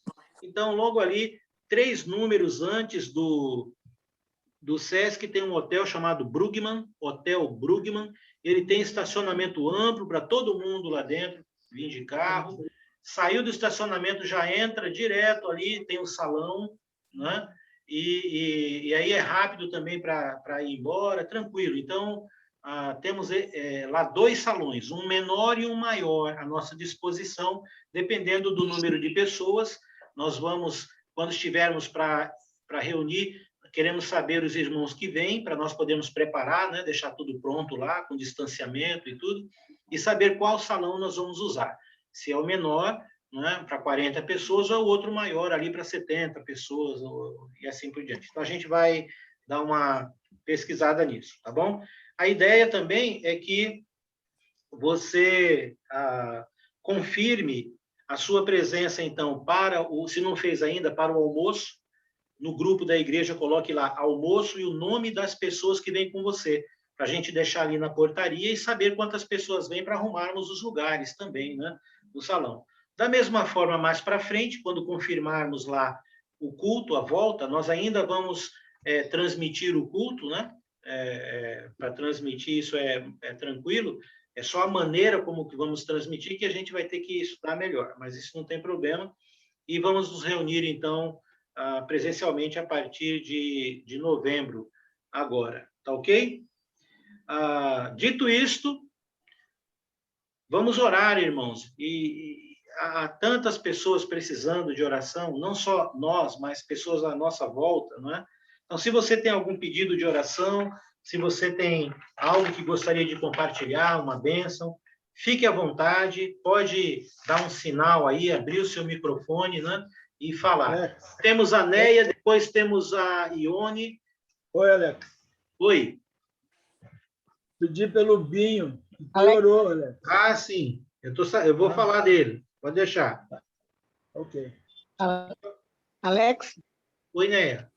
Então, logo ali, 3 números antes do Sesc, tem um hotel chamado Brugman, Hotel Brugman. Ele tem estacionamento amplo para todo mundo lá dentro, vir de carro. Saiu do estacionamento, já entra direto ali, tem o salão, né? E aí é rápido também para ir embora, tranquilo. Então, temos lá 2 salões, um menor e um maior à nossa disposição, dependendo do número de pessoas. Nós vamos, quando estivermos para reunir, queremos saber os irmãos que vêm, para nós podermos preparar, né? Deixar tudo pronto lá, com distanciamento e tudo, e saber qual salão nós vamos usar. Se é o menor, né, para 40 pessoas, ou o outro maior ali para 70 pessoas, e assim por diante. Então, a gente vai dar uma pesquisada nisso, tá bom? A ideia também é que você confirme a sua presença, então, se não fez ainda, para o almoço. No grupo da igreja, coloque lá almoço e o nome das pessoas que vêm com você, para a gente deixar ali na portaria e saber quantas pessoas vêm para arrumarmos os lugares também, né, no salão. Da mesma forma, mais para frente, quando confirmarmos lá o culto, a volta, nós ainda vamos transmitir o culto, né? Para transmitir isso é tranquilo, é só a maneira como que vamos transmitir que a gente vai ter que estudar melhor, mas isso não tem problema. E vamos nos reunir, então, presencialmente a partir de novembro agora, tá ok? Dito isto, vamos orar, irmãos, e há tantas pessoas precisando de oração, não só nós, mas pessoas à nossa volta, não é? Então, se você tem algum pedido de oração, se você tem algo que gostaria de compartilhar, uma bênção, fique à vontade, pode dar um sinal aí, abrir o seu microfone, né? E falar. Temos a Neia, depois temos a Ione. Oi, Alex. Oi. Pedi pelo Binho, piorou, Alex. Sim. Eu vou falar dele. Pode deixar. Ok. Alex? Oi, Neia.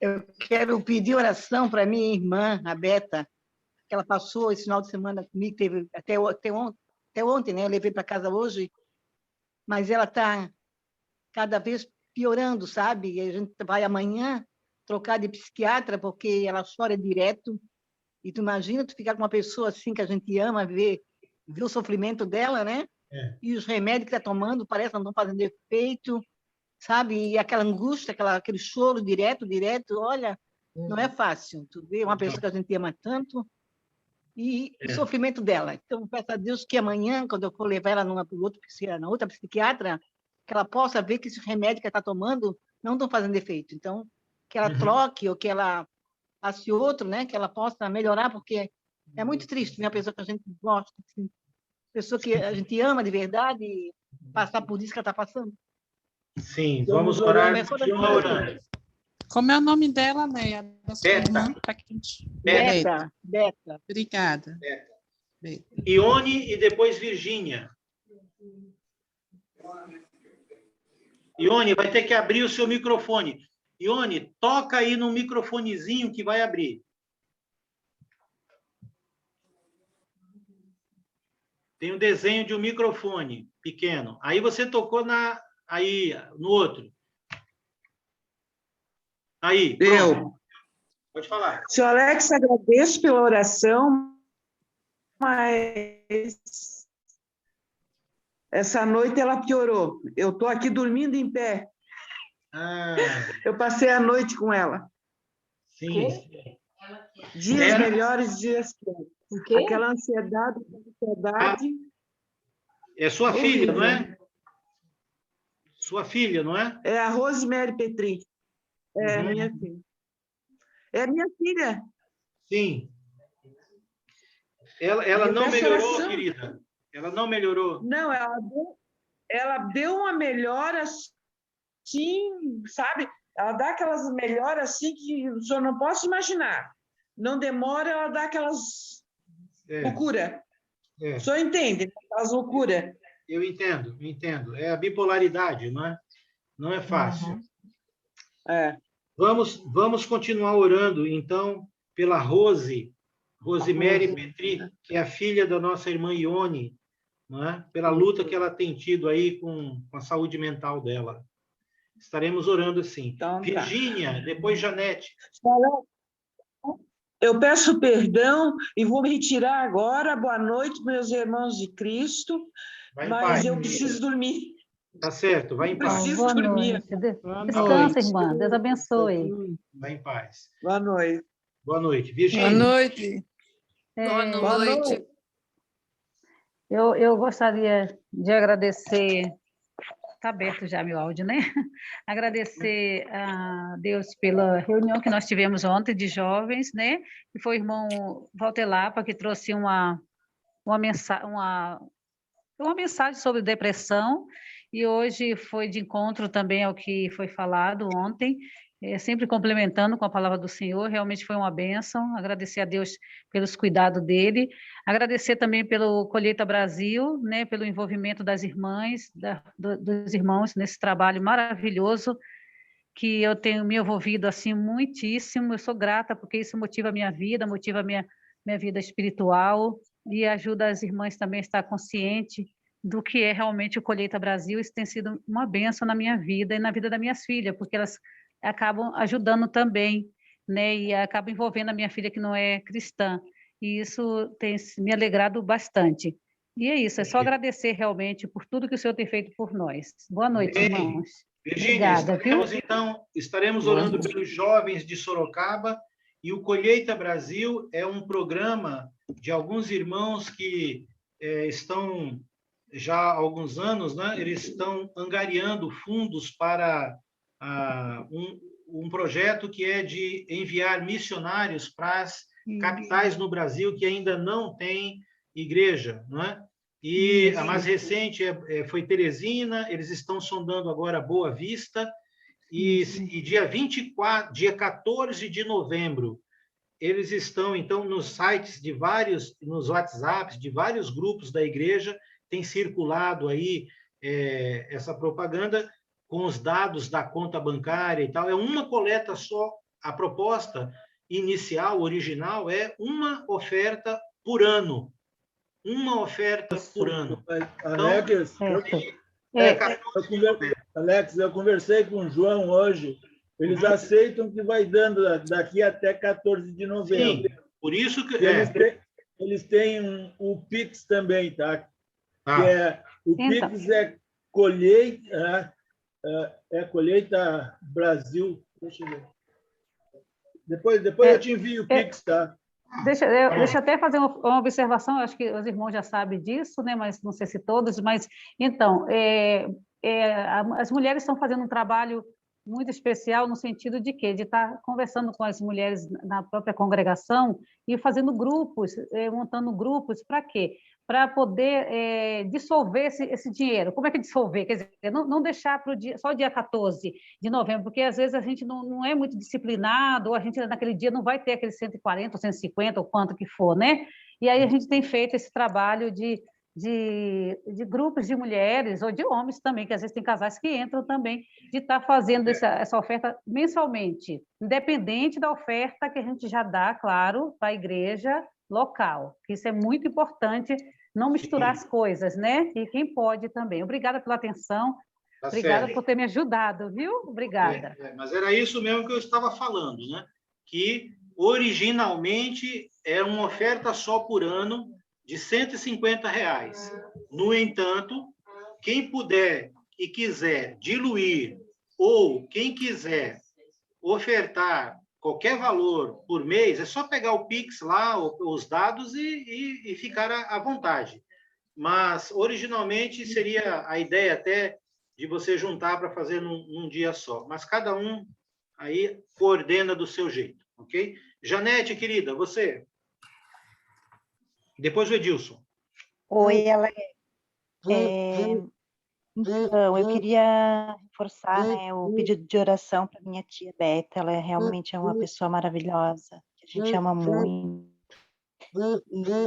Eu quero pedir oração para minha irmã, a Beta, que ela passou esse final de semana comigo, teve até ontem, né? Eu levei para casa hoje, mas ela está cada vez piorando, sabe? E a gente vai amanhã trocar de psiquiatra, porque ela chora direto. E tu imagina tu ficar com uma pessoa assim que a gente ama, ver o sofrimento dela, né? E os remédios que está tomando parece que não estão fazendo efeito, sabe? E aquela angústia, aquele choro direto, olha, não é fácil. Tu vê uma pessoa que a gente ama tanto e o sofrimento dela. Então, peço a Deus que amanhã, quando eu for levar ela na outra psiquiatra, que ela possa ver que esses remédios que ela está tomando não estão fazendo efeito. Então, que ela troque ou que ela passe outro, né? Que ela possa melhorar, porque é muito triste, né? A pessoa que a gente gosta, assim, pessoa que a gente ama de verdade e passar por isso que ela está passando. Sim, Estamos vamos orar. orando. Continua orando. Como é o nome dela, Neia? Da sua Beta. irmã? Pra que a gente- Beta, Beta. Obrigada. Beta. Beta. Ione e depois Virgínia. Ione, vai ter que abrir o seu microfone. Ione, toca aí no microfonezinho que vai abrir. Tem um desenho de um microfone pequeno. Aí você tocou aí, no outro. Aí, pronto. Pode falar. Seu Alex, agradeço pela oração, mas essa noite ela piorou. Eu estou aqui dormindo em pé. Ah, Eu passei a noite com ela. sim. Dias melhores, dias piores. O quê? Aquela ansiedade. É sua filha, Horrível. não é? Sua filha, não é? É a Rosemary Petri. É Uhum. minha filha. É minha filha. Sim. Ela Eu não peço melhorou, oração. querida? Ela não melhorou? Não, ela deu uma melhora assim, sabe? Ela dá aquelas melhoras assim que o senhor não posso imaginar. Não demora, ela dá aquelas loucura. É, O senhor entende? Aquelas loucura. eu entendo. É a bipolaridade, não é? Não é fácil. É. Vamos continuar orando, então, pela Rosemary Petri, que é a filha da nossa irmã Ione, não é? Pela luta que ela tem tido aí com a saúde mental dela. Estaremos orando sim. Então, tá. Virgínia, depois Janete. Eu peço perdão e vou me retirar agora. Boa noite, meus irmãos de Cristo. Vai em Mas paz. eu preciso dormir. Tá certo, vai em paz. Preciso Boa dormir. noite. Boa Descansa, noite. irmã. Deus abençoe. Vai em paz. Boa noite. Boa noite. Boa Virgínia. noite. Boa noite. Eu gostaria de agradecer. Está aberto já meu áudio, né? Agradecer a Deus pela reunião que nós tivemos ontem de jovens, né? Que foi o irmão Walter Lapa que trouxe uma mensagem sobre depressão, e hoje foi de encontro também ao que foi falado ontem, sempre complementando com a palavra do Senhor. Realmente foi uma bênção. Agradecer a Deus pelos cuidados dele, agradecer também pelo Colheita Brasil, né, pelo envolvimento das irmãs, dos irmãos nesse trabalho maravilhoso, que eu tenho me envolvido assim muitíssimo. Eu sou grata, porque isso motiva a minha vida, motiva a minha vida espiritual, e ajuda as irmãs também a estar consciente do que é realmente o Colheita Brasil. Isso tem sido uma bênção na minha vida e na vida das minhas filhas, porque elas acabam ajudando também, né? E acabam envolvendo a minha filha que não é cristã. E isso tem me alegrado bastante. E é isso, é só agradecer realmente por tudo que o Senhor tem feito por nós. Boa noite, Amém. irmãos. Virgínia, Obrigada, viu? estaremos orando pelos jovens de Sorocaba, e o Colheita Brasil é um programa de alguns irmãos que estão já há alguns anos, né? Eles estão angariando fundos para um projeto que é de enviar missionários para as capitais no Brasil que ainda não tem igreja, não é? E a mais recente foi Teresina. Eles estão sondando agora Boa Vista, e dia 14 de novembro, eles estão, então, nos sites nos WhatsApps de vários grupos da igreja, tem circulado aí essa propaganda com os dados da conta bancária e tal. É uma coleta só. A proposta inicial, original, é uma oferta por ano. Uma oferta por ano. Alex, Alex, eu conversei com o João hoje. Eles aceitam que vai dando daqui até 14 de novembro. Sim, por isso que... Eles têm o Pix também, tá? O Pix é Colheita, Colheita Brasil. Deixa eu ver. Depois eu te envio o Pix, tá? Deixa eu até fazer uma observação. Acho que os irmãos já sabem disso, né? Mas não sei se todos. Mas, então, as mulheres estão fazendo um trabalho muito especial no sentido de quê? De estar conversando com as mulheres na própria congregação e fazendo grupos, montando grupos. Para quê? para poder dissolver esse dinheiro. Como é que dissolver? Quer dizer, não deixar só o dia 14 de novembro, porque às vezes a gente não é muito disciplinado, ou a gente naquele dia não vai ter aquele 140 ou 150, ou quanto que for, né? E aí a gente tem feito esse trabalho de grupos de mulheres, ou de homens também, que às vezes tem casais que entram também, de estar fazendo essa oferta mensalmente, independente da oferta que a gente já dá, claro, para a igreja local, que isso é muito importante, não misturar as coisas, né? E quem pode também. Obrigada pela atenção, obrigada por ter me ajudado, viu? Obrigada. Mas era isso mesmo que eu estava falando, né? Que originalmente era uma oferta só por ano de R$ 150. No entanto, quem puder e quiser diluir, ou quem quiser ofertar qualquer valor por mês, é só pegar o Pix lá, os dados e ficar à vontade. Mas, originalmente, seria a ideia até de você juntar para fazer num dia só. Mas cada um aí coordena do seu jeito, ok? Janete, querida, você. Depois o Edilson. Oi, Alex. Então, eu queria reforçar, né, o pedido de oração para minha tia Beta. Ela realmente é uma pessoa maravilhosa, que a gente ama muito.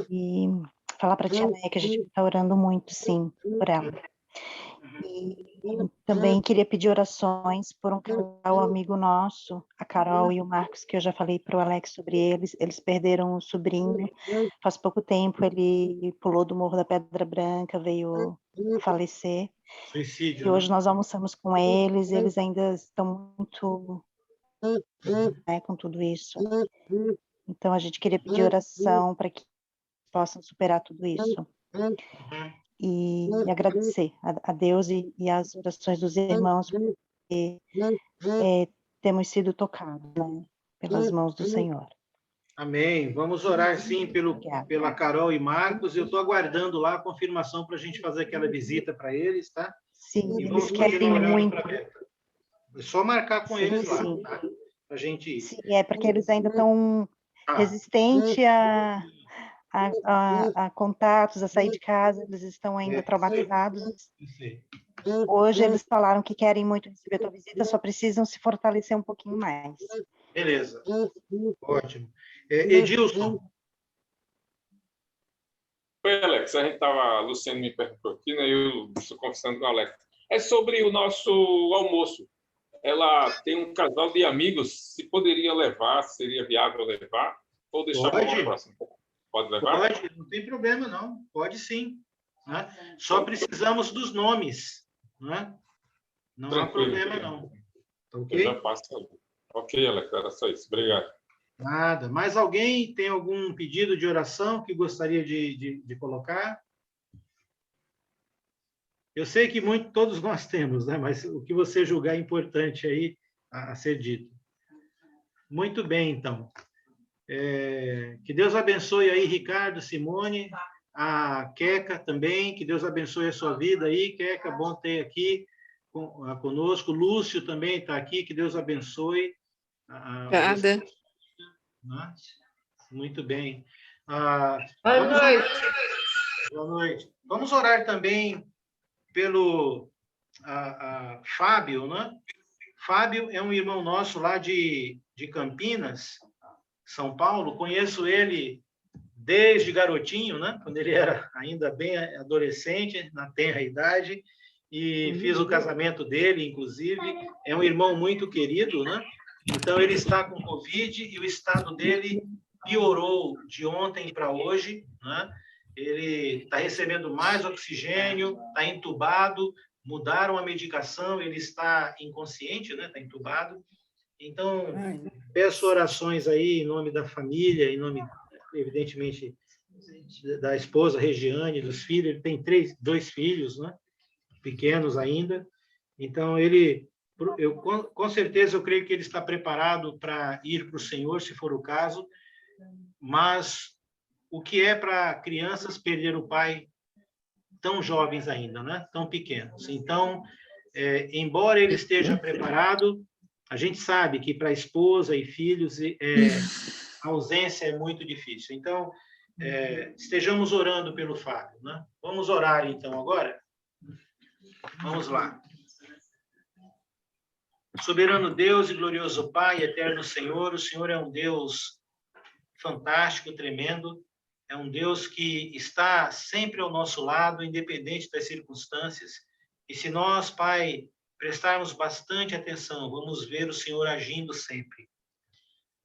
E falar para a tia Né que a gente está orando muito, sim, por ela. E também queria pedir orações por um casal amigo nosso, a Carol e o Marcos, que eu já falei para o Alex sobre eles. Eles perderam um sobrinho faz pouco tempo, ele pulou do Morro da Pedra Branca, veio falecer. Suicídio, e hoje nós almoçamos com eles, eles ainda estão muito, né, com tudo isso. Então a gente queria pedir oração para que possam superar tudo isso. E agradecer a Deus e as orações dos irmãos, porque temos sido tocados, né, pelas mãos do Senhor. Amém. Vamos orar, sim, pela Carol e Marcos. Eu estou aguardando lá a confirmação para a gente fazer aquela visita para eles, tá? Sim, eles querem muito. É só marcar com eles lá, tá? Para a gente ir. Sim, porque eles ainda estão resistentes a contatos, a sair de casa, eles estão ainda traumatizados. Hoje eles falaram que querem muito receber a tua visita, só precisam se fortalecer um pouquinho mais. Beleza. Ótimo. Edilson. Oi, Alex. A Luciane me perguntou aqui, né? Eu estou conversando com a Alex. É sobre o nosso almoço. Ela tem um casal de amigos, se poderia levar, seria viável levar, ou deixar para o próximo? Pode levar? Pode, não tem problema, não. Pode sim. Né? Só precisamos dos nomes. Né? Não há problema, não. Ok? Eu já passo ali. Ok, Alex, era só isso. Obrigado. Nada. Mais alguém tem algum pedido de oração que gostaria de colocar? Eu sei que todos nós temos, né? Mas o que você julgar importante aí a ser dito. Muito bem, então. Que Deus abençoe aí, Ricardo, Simone, a Queca também, que Deus abençoe a sua vida aí, Queca, bom ter aqui conosco. Lúcio também está aqui, que Deus abençoe. Obrigada. Muito bem. Boa noite. Boa noite. Vamos orar também pelo Fábio, né? Fábio é um irmão nosso lá de Campinas, São Paulo. Conheço ele desde garotinho, né? Quando ele era ainda bem adolescente, na tenra idade, e fiz o casamento dele, inclusive. É um irmão muito querido, né? Então, ele está com Covid e o estado dele piorou de ontem para hoje, né? Ele está recebendo mais oxigênio, está entubado, mudaram a medicação, ele está inconsciente, né? Está entubado. Então, peço orações aí em nome da família, em nome, evidentemente, da esposa Regiane, dos filhos. Ele tem 2 filhos, né? Pequenos ainda. Então, com certeza, eu creio que ele está preparado para ir para o Senhor, se for o caso, mas o que é para crianças perder o pai tão jovens ainda, né? Tão pequenos. Então, embora ele esteja preparado, a gente sabe que para a esposa e filhos a ausência é muito difícil. Então, estejamos orando pelo Fábio, né? Vamos orar, então, agora? Vamos lá. Soberano Deus e glorioso Pai, eterno Senhor, o Senhor é um Deus fantástico, tremendo, é um Deus que está sempre ao nosso lado, independente das circunstâncias. E se nós, Pai, prestarmos bastante atenção, vamos ver o Senhor agindo sempre.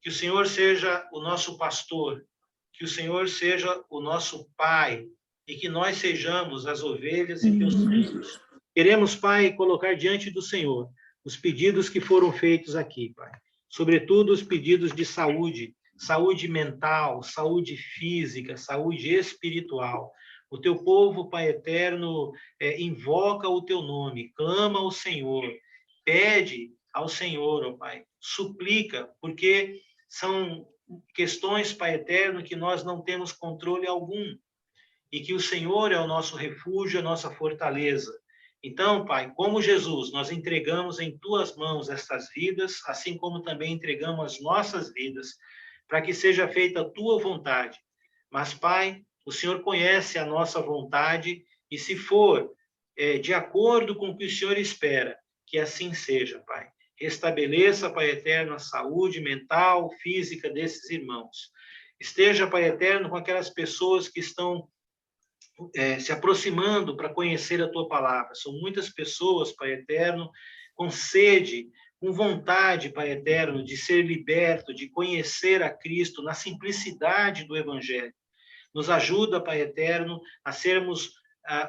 Que o Senhor seja o nosso pastor, que o Senhor seja o nosso Pai, e que nós sejamos as ovelhas e teus filhos. Queremos, Pai, colocar diante do Senhor os pedidos que foram feitos aqui, Pai. Sobretudo os pedidos de saúde, saúde mental, saúde física, saúde espiritual. O teu povo, Pai eterno, invoca o teu nome, clama ao Senhor, pede ao Senhor, ó Pai, suplica, porque são questões, Pai eterno, que nós não temos controle algum, e que o Senhor é o nosso refúgio, a nossa fortaleza. Então, Pai, como Jesus, nós entregamos em tuas mãos estas vidas, assim como também entregamos as nossas vidas, para que seja feita a tua vontade. Mas, Pai, o Senhor conhece a nossa vontade, e se for de acordo com o que o Senhor espera, que assim seja, Pai. Restabeleça, Pai eterno, a saúde mental, física desses irmãos. Esteja, Pai eterno, com aquelas pessoas que estão se aproximando para conhecer a tua palavra. São muitas pessoas, Pai eterno, com sede, com vontade, Pai eterno, de ser liberto, de conhecer a Cristo na simplicidade do Evangelho. Nos ajuda, Pai eterno, a sermos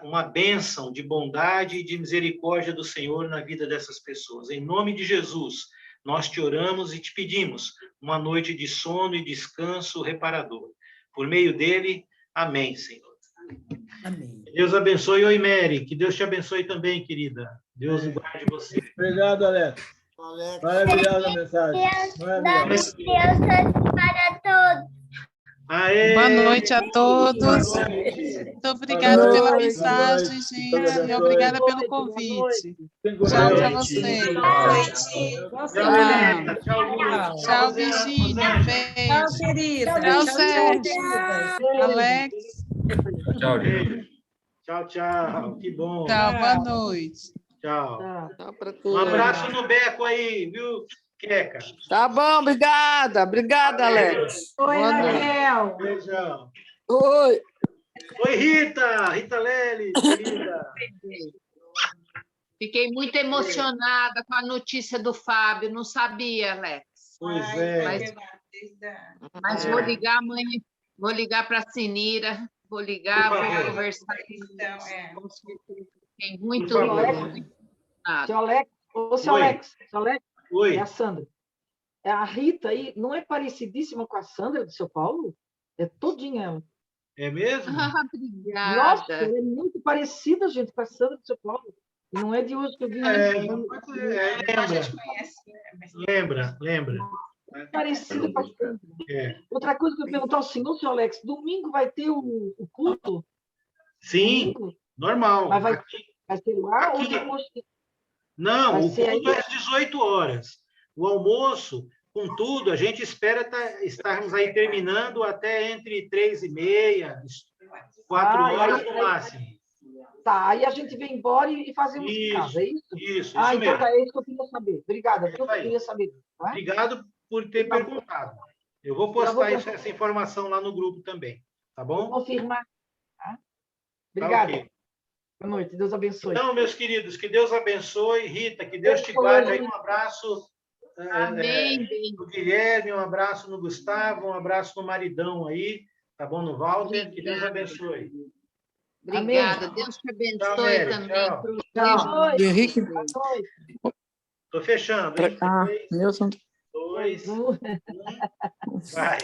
uma bênção de bondade e de misericórdia do Senhor na vida dessas pessoas. Em nome de Jesus, nós te oramos e te pedimos uma noite de sono e descanso reparador. Por meio dele, amém, Senhor. Amém. Deus abençoe. Oi, Mary. Que Deus te abençoe também, querida. Deus guarde você. Obrigado, Alex. Maravilhosa mensagem. Deus para todos. Aê! Boa noite a todos. Muito obrigada pela mensagem, gente. Obrigada pelo convite. Tchau para vocês. Tchau, Virgínia. Beijo. Tchau, querida. Tchau, Sérgio. Alex. Tchau, gente. Tchau, tchau. Que bom. Tchau, boa noite. Tchau. Tchau para Um todos. abraço no beco aí, viu, Queca? Tá bom, obrigada. Obrigada, Alex. Oi, Boa noite. Raquel. Beijão. Oi. Oi, Rita. Rita Lely, querida. Fiquei muito emocionada com a notícia do Fábio. Não sabia, Alex. Pois é. Mas vou ligar amanhã. Vou ligar para a Sinira. Vou ligar, vou conversar. Fiquei muito emocionada. Seu Alex, seu Oi. Alex, seu Alex, Oi. é a Sandra. A Rita aí não é parecidíssima com a Sandra do São Paulo? É todinha ela. É mesmo? Obrigada. Nossa, ela é muito parecida, gente, com a Sandra do São Paulo. E não é de hoje que eu vi. Lembra. Parecida com a Sandra. Outra coisa que eu ia perguntar ao senhor, seu Alex, domingo vai ter o culto? Sim, domingo? Normal. Mas vai ser lá ou depois? Não, Vai o ser culto aí? é às 18 horas. O almoço, contudo, a gente espera estarmos aí terminando até entre 3h30, 4 horas no máximo. Tá, aí a gente vem embora e fazemos em casa, é isso? Isso então mesmo. é isso que eu queria saber. Obrigada, eu queria saber. Tá? Obrigado por ter perguntado. Eu vou postar essa informação lá no grupo também, tá bom? Vou confirmar. Tá? Obrigada. ok. Boa noite, Deus abençoe. Então, meus queridos, que Deus abençoe. Rita, que Deus te guarde. Aí um abraço no Guilherme, um abraço no Gustavo, um abraço no maridão aí, tá bom? No Walter, que Deus abençoe. Obrigada. Amém. Deus te abençoe Tchau, Mary. também. Tchau. Henrique. Estou fechando. 3, Nilson. 2, 1. Vai.